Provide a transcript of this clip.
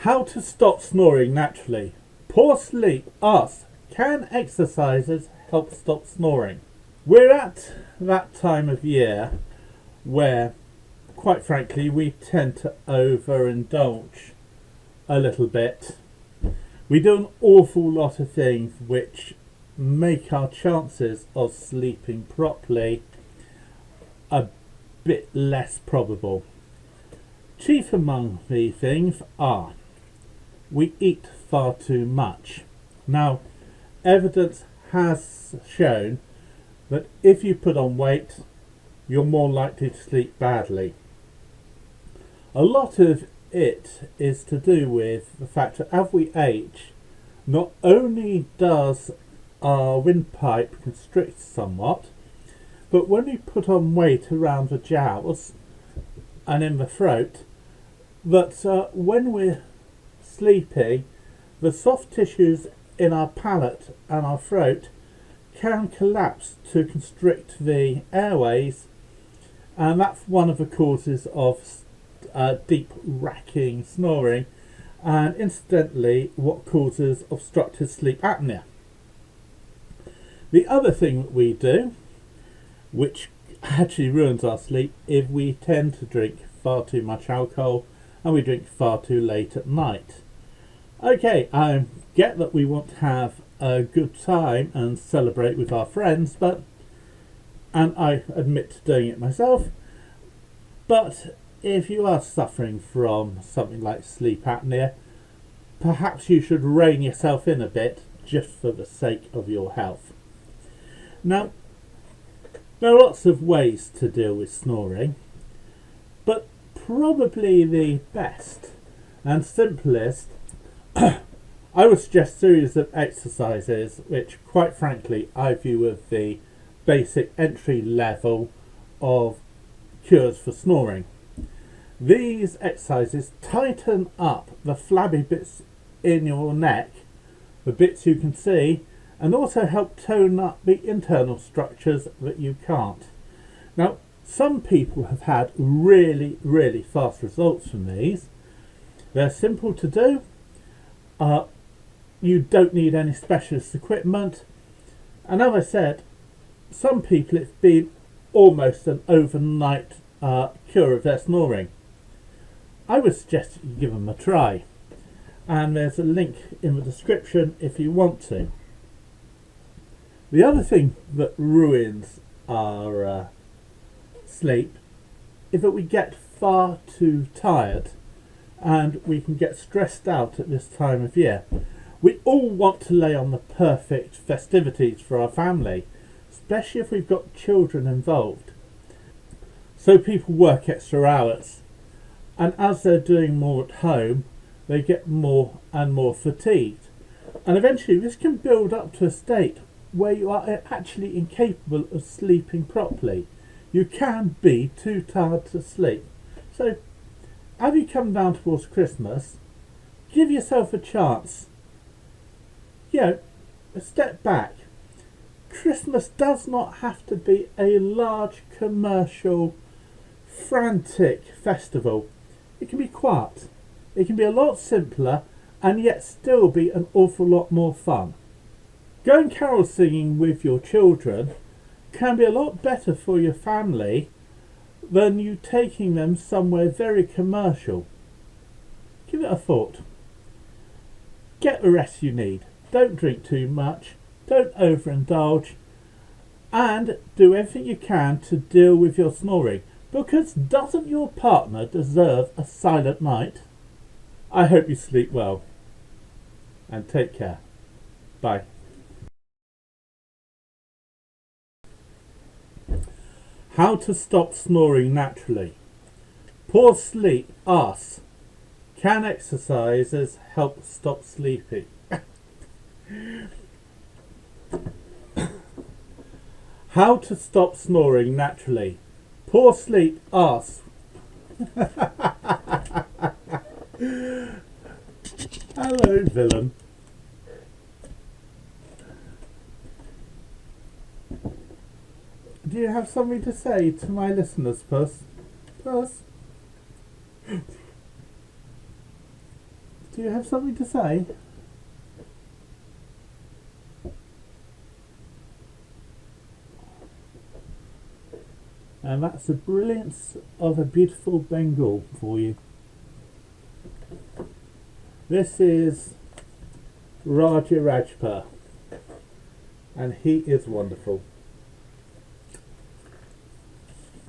How to stop snoring naturally. Poor sleep asks, can exercises help stop snoring? We're at that time of year where, quite frankly, we tend to overindulge a little bit. We do an awful lot of things which make our chances of sleeping properly a bit less probable. Chief among the things are we eat far too much. Now, evidence has shown that if you put on weight, you're more likely to sleep badly. A lot of it is to do with the fact that as we age, not only does our windpipe constrict somewhat, but when we put on weight around the jowls and in the throat, that when we're sleepy, the soft tissues in our palate and our throat can collapse to constrict the airways, and that's one of the causes of deep racking snoring, and incidentally what causes obstructive sleep apnea. The other thing that we do, which actually ruins our sleep, is we tend to drink far too much alcohol and we drink far too late at night. Okay, I get that we want to have a good time and celebrate with our friends, and I admit to doing it myself, but if you are suffering from something like sleep apnea, perhaps you should rein yourself in a bit just for the sake of your health. Now, there are lots of ways to deal with snoring, but probably the best and simplest I would suggest a series of exercises which, quite frankly, I view as the basic entry level of cures for snoring. These exercises tighten up the flabby bits in your neck, the bits you can see, and also help tone up the internal structures that you can't. Now, some people have had really fast results from these. They're simple to do. You don't need any specialist equipment, and as I said, some people it's been almost an overnight cure of their snoring. I would suggest you give them a try, and there's a link in the description if you want to. The other thing that ruins our sleep is that we get far too tired and we can get stressed out at this time of year. We all want to lay on the perfect festivities for our family, especially if we've got children involved. So people work extra hours, and as they're doing more at home, they get more and more fatigued. And eventually this can build up to a state where you are actually incapable of sleeping properly. You can be too tired to sleep. So as you come down towards Christmas, give yourself a chance. Step back. Christmas does not have to be a large commercial frantic festival. It can be quiet. It can be a lot simpler and yet still be an awful lot more fun. Going carol singing with your children can be a lot better for your family than you taking them somewhere very commercial. Give it a thought. Get the rest you need. Don't drink too much. Don't overindulge. And do everything you can to deal with your snoring. Because doesn't your partner deserve a silent night? I hope you sleep well. And take care. Bye. How to stop snoring naturally. Poor sleep asks, can exercises help stop sleeping? How to stop snoring naturally. Poor sleep asks. Hello, villain. Do you have something to say to my listeners, Puss? Puss? Do you have something to say? And that's the brilliance of a beautiful Bengal for you. This is Raja Rajpur, and he is wonderful.